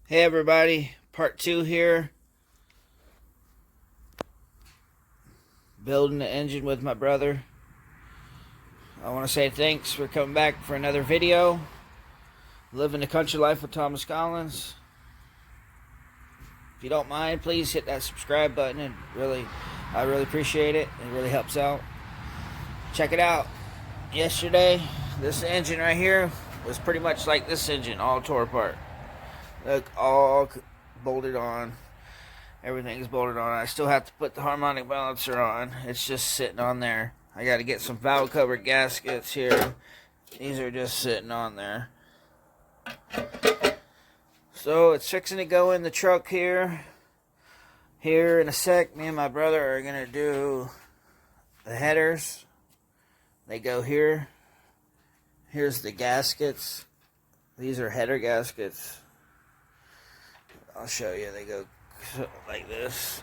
Hey everybody, part 2 here. Building the engine with my brother. I want to say thanks for coming back for another video. Living the country life with Thomas Collins. If you don't mind, please hit that subscribe button. I really appreciate it. It really helps out. Check it out. Yesterday, this engine right here was pretty much like this engine, all tore apart. Look, all bolted on. Everything's bolted on. I still have to put the harmonic balancer on. It's just sitting on there. I got to get some valve cover gaskets here. These are just sitting on there. So it's fixing to go in the truck here. Here in a sec, me and my brother are going to do the headers. They go here. Here's the gaskets. These are header gaskets. I'll show you. They go like this,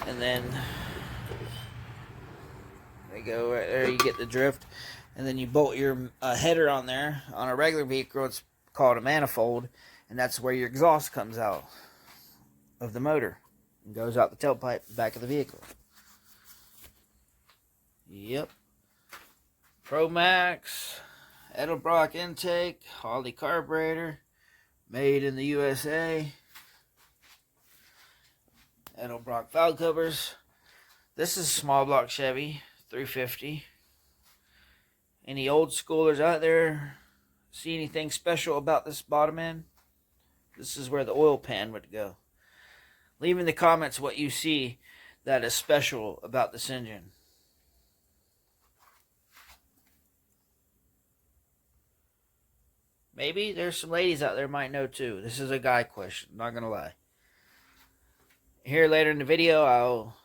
and then they go right there. You get the drift, and then you bolt your header on there. On a regular vehicle, it's called a manifold, and that's where your exhaust comes out of the motor and goes out the tailpipe back of the vehicle. Yep. Pro Max, Edelbrock intake, Holly carburetor, made in the USA. Edelbrock valve covers. This is a small block Chevy 350. Any old schoolers out there see anything special about this bottom end? This is where the oil pan would go. Leave in the comments what you see that is special about this engine. Maybe there's some ladies out there might know too. This is a guy question, not gonna lie. Here later in the video, I'll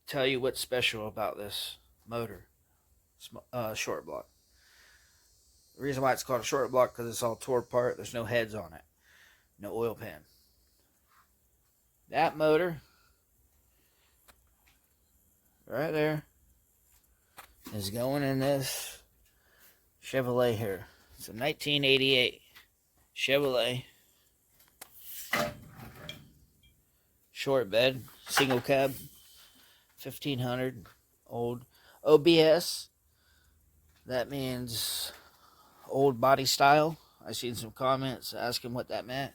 tell you what's special about this motor, short block. The reason why it's called a short block because it's all tore apart. There's no heads on it, no oil pan. That motor right there is going in this Chevrolet here. It's a 1988 Chevrolet. Short bed, single cab, 1500, old OBS. That means old body style. I seen some comments asking what that meant.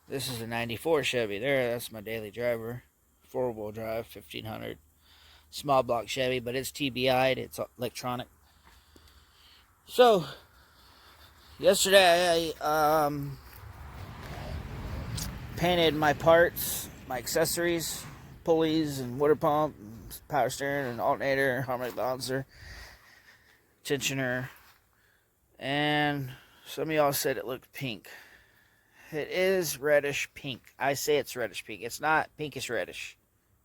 This is a 94 Chevy there. That's my daily driver. 4-wheel drive, 1500. Small block Chevy, but it's TBI'd. It's electronic. So, yesterday I painted my parts, my accessories, pulleys and water pump, and power steering and alternator, harmonic balancer, tensioner, and some of y'all said it looked pink. It is reddish pink. I say it's reddish pink. It's not pinkish reddish.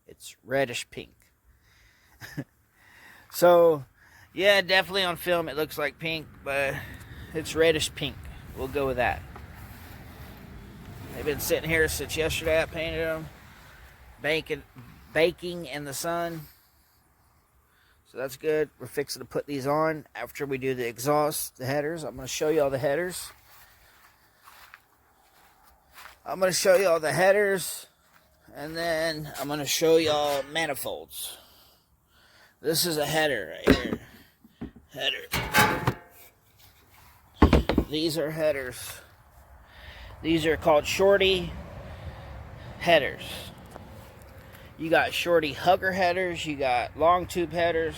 It's reddish pink. So, yeah, definitely on film it looks like pink, but it's reddish pink. We'll go with that. They've been sitting here since yesterday. I painted them. Baking in the sun. So that's good. We're fixing to put these on after we do the exhaust, the headers. I'm going to show you all the headers. And then I'm going to show y'all manifolds. This is a header right here. Header. These are headers. These are called shorty headers. You got shorty hugger headers. You got long tube headers.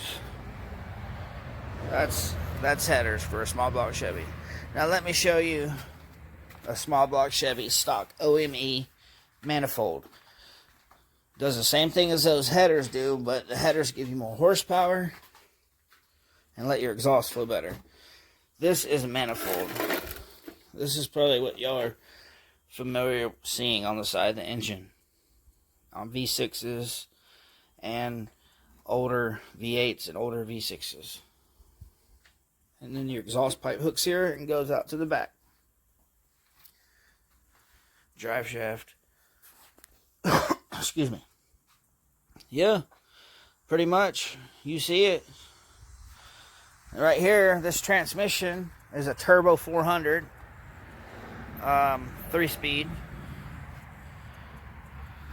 That's headers for a small block Chevy. Now let me show you a small block Chevy stock OME manifold. Does the same thing as those headers do, but the headers give you more horsepower and let your exhaust flow better. This is a manifold. This is probably what y'all are familiar seeing on the side of the engine on V6s and older V8s and older V6s. And then your exhaust pipe hooks here and goes out to the back. Drive shaft. Excuse me. Yeah, pretty much. You see it. Right here, this transmission is a turbo 400. 3-speed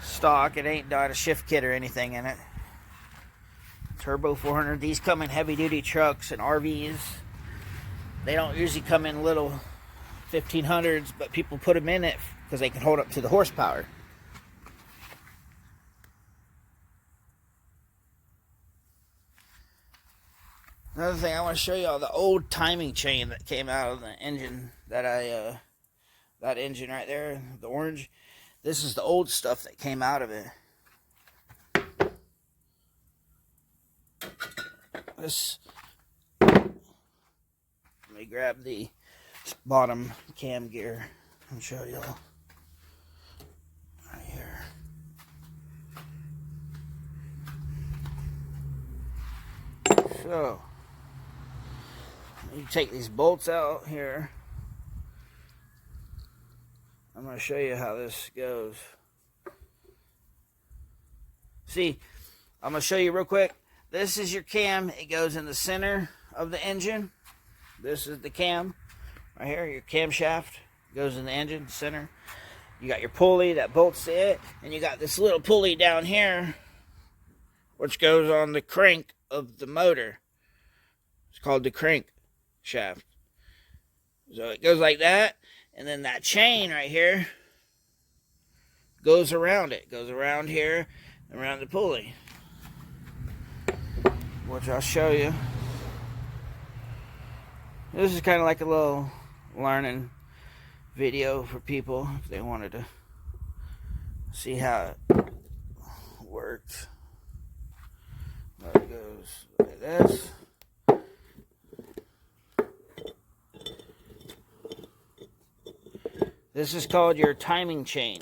stock. It ain't got a shift kit or anything in it. Turbo 400. These come in heavy duty trucks and RVs. They don't usually come in little 1500s, but people put them in it because they can hold up to the horsepower. Another thing, I want to show you all the old timing chain that came out of the engine that that engine right there, the orange. This is the old stuff that came out of it. This, let me grab the bottom cam gear and show y'all right here. So, you take these bolts out here. I'm going to show you how this goes. See, I'm going to show you real quick. This is your cam. It goes in the center of the engine. This is the cam right here. Your camshaft goes in the engine center. You got your pulley that bolts to it, and you got this little pulley down here which goes on the crank of the motor. It's called the crank shaft. So it goes like that, and then that chain right here goes around it. Goes around here, around the pulley, which I'll show you. This is kind of like a little learning video for people if they wanted to see how it works. It goes like this. This is called your timing chain.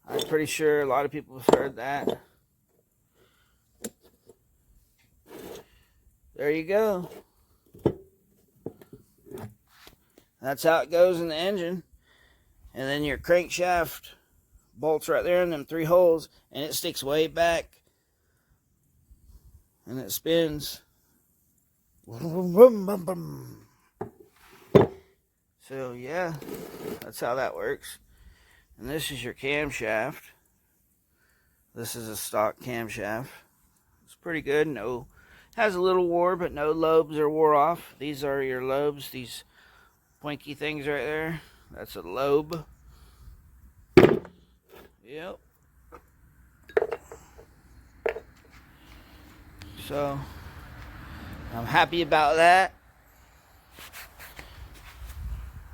I'm pretty sure a lot of people have heard that. There you go. That's how it goes in the engine. And then your crankshaft bolts right there in them 3 holes, and it sticks way back. And it spins. So yeah, that's how that works. And this is your camshaft. This is a stock camshaft. It's pretty good. No, has a little wear, but no lobes are wore off. These are your lobes. These pointy things right there. That's a lobe. Yep. So I'm happy about that.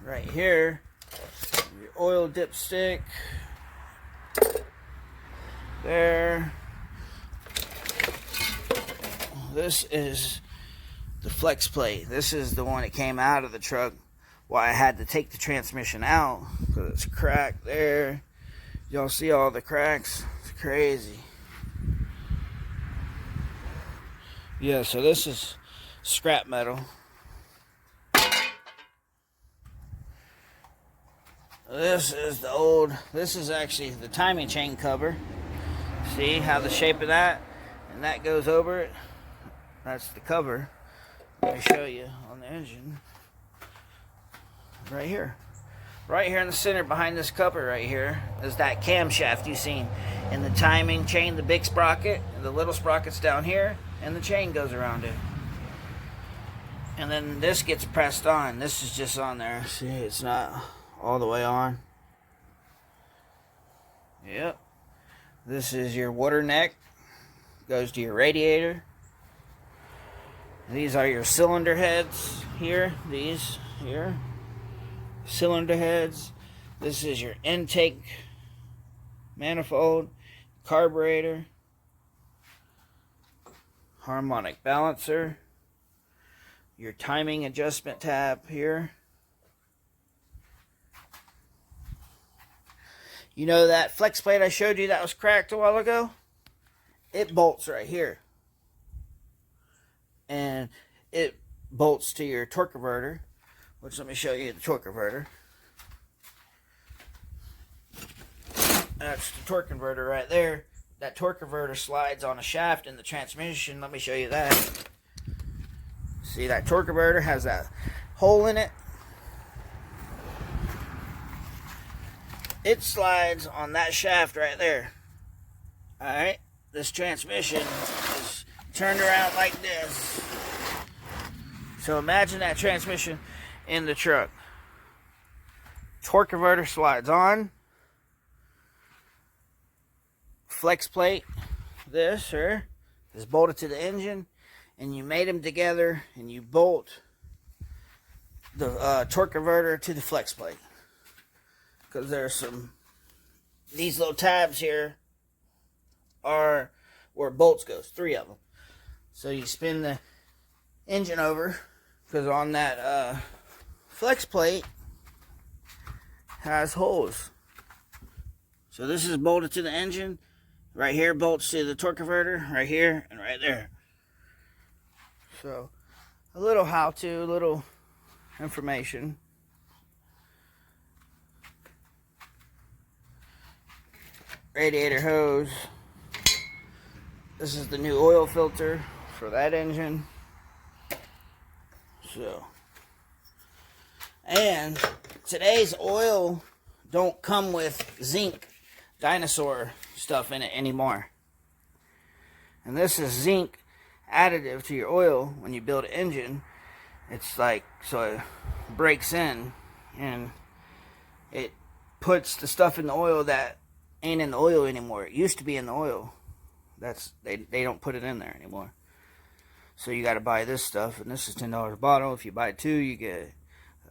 Right here, your oil dipstick. There. This is the flex plate. This is the one that came out of the truck. Why I had to take the transmission out, because it's cracked there. Y'all see all the cracks? It's crazy. Yeah, so this is scrap metal. This is the old, this is actually the timing chain cover. See how the shape of that? And that goes over it. That's the cover. Let me show you on the engine. Right here. Right here in the center behind this cover right here is that camshaft you've seen. And the timing chain, the big sprocket, and the little sprocket's down here, and the chain goes around it. And then this gets pressed on. This is just on there. See, it's not all the way on. Yep. This is your water neck. Goes to your radiator. These are your cylinder heads here. These here. Cylinder heads. This is your intake manifold, carburetor, harmonic balancer, your timing adjustment tab here. You know that flex plate I showed you that was cracked a while ago? It bolts right here. And it bolts to your torque converter, which let me show you the torque converter. That's the torque converter right there. That torque converter slides on a shaft in the transmission. Let me show you that. See, that torque converter has that hole in it. it slides on that shaft right there. Alright, this transmission is turned around like this. So imagine that transmission in the truck. Torque converter slides on. Flex plate, this is bolted to the engine, and you mate them together, and you bolt the torque converter to the flex plate. Because there's these little tabs here are where bolts goes, 3 of them. So you spin the engine over, because on that flex plate has holes. So this is bolted to the engine. Right here bolts to the torque converter, right here and right there. So a little how-to, a little information. Radiator hose. This is the new oil filter for that engine. So, and today's oil don't come with zinc dinosaur stuff in it anymore. And this is zinc additive to your oil when you build an engine. It's like, so it breaks in and it puts the stuff in the oil that ain't in the oil anymore. It used to be in the oil. They don't put it in there anymore. So you got to buy this stuff, and this is $10 a bottle. If you buy 2, you get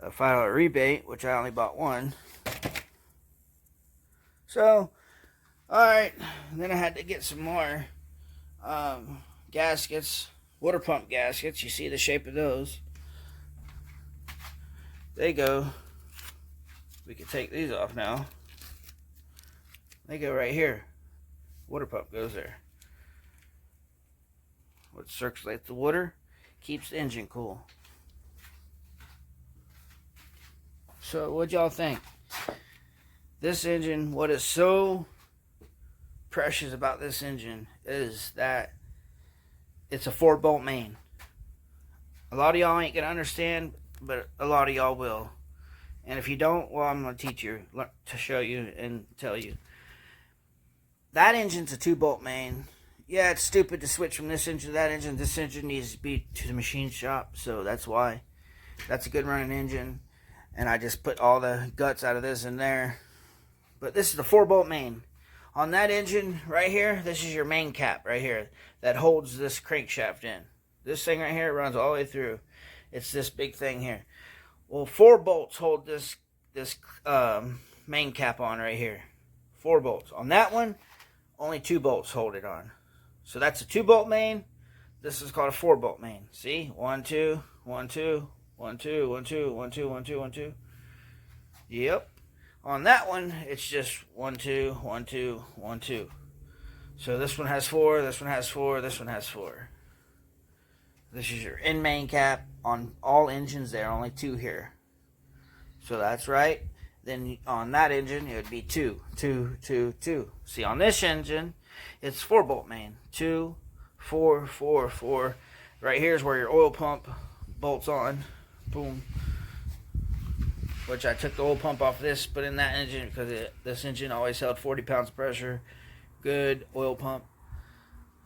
a $5 rebate, which I only bought 1. So, alright, then I had to get some more gaskets, water pump gaskets. You see the shape of those. They go, we can take these off now. They go right here. Water pump goes there. What circulates the water, keeps the engine cool. So what y'all think? This engine, what is so precious about this engine is that it's a 4-bolt main. A lot of y'all ain't gonna understand, but a lot of y'all will. And if you don't, well, I'm gonna teach you, to show you and tell you. That engine's a 2-bolt main. Yeah, it's stupid to switch from this engine to that engine. This engine needs to be to the machine shop, so that's why. That's a good running engine. And I just put all the guts out of this in there. But this is the 4-bolt main. On that engine right here, this is your main cap right here that holds this crankshaft in. This thing right here runs all the way through. It's this big thing here. Well, 4 bolts hold this main cap on right here. 4 bolts. On that one, only 2 bolts hold it on. So that's a 2-bolt main. This is called a 4-bolt main. See? 1, 2, 1, 2, 1, 2, 1, 2, 1, 2, 1, 2, 1, 2. Yep. On that one, it's just 1, 2, 1, 2, 1, 2. So this one has 4, this one has 4, this one has 4. This is your end main cap. On all engines, there are only 2 here. So that's right. Then on that engine, it would be 2, 2, 2, 2. See, on this engine, it's 4-bolt main. 2, 4, 4, 4. Right here is where your oil pump bolts on. Boom. Which I took the oil pump off this, put in that engine because this engine always held 40 pounds of pressure. Good oil pump.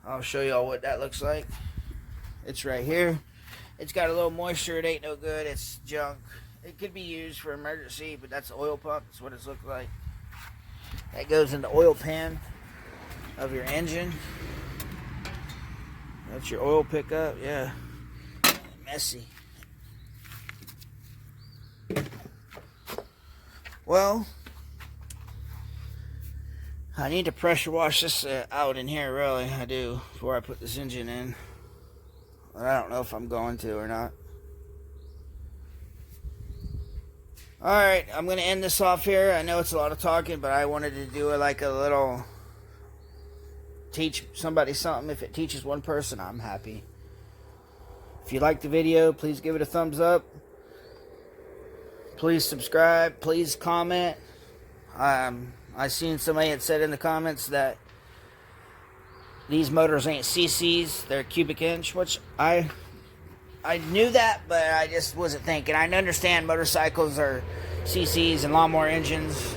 I'll show y'all what that looks like. It's right here. It's got a little moisture. It ain't no good. It's junk. It could be used for emergency, but that's the oil pump. That's what it's looked like. That goes in the oil pan of your engine. That's your oil pickup. Yeah. Messy. Well, I need to pressure wash this out in here, really. I do, before I put this engine in. But I don't know if I'm going to or not. Alright, I'm going to end this off here. I know it's a lot of talking, but I wanted to do like a little teach somebody something. If it teaches one person, I'm happy. If you like the video, please give it a thumbs up. Please subscribe. Please comment. I seen somebody had said in the comments that these motors ain't cc's, they're cubic inch, which I knew that, but I just wasn't thinking. I understand motorcycles are cc's and lawnmower engines,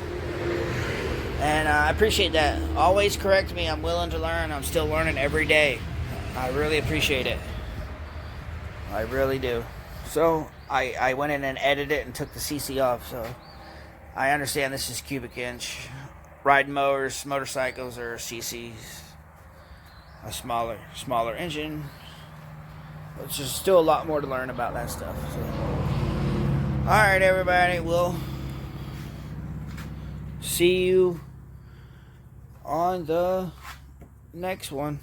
And I appreciate that. Always correct me. I'm willing to learn. I'm still learning every day. I really appreciate it. I really do. So I went in and edited it and took the CC off. So I understand this is cubic inch. Riding mowers, motorcycles, or CCs. A smaller engine. It's just still a lot more to learn about that stuff. So. Alright, everybody. We'll see you on the next one.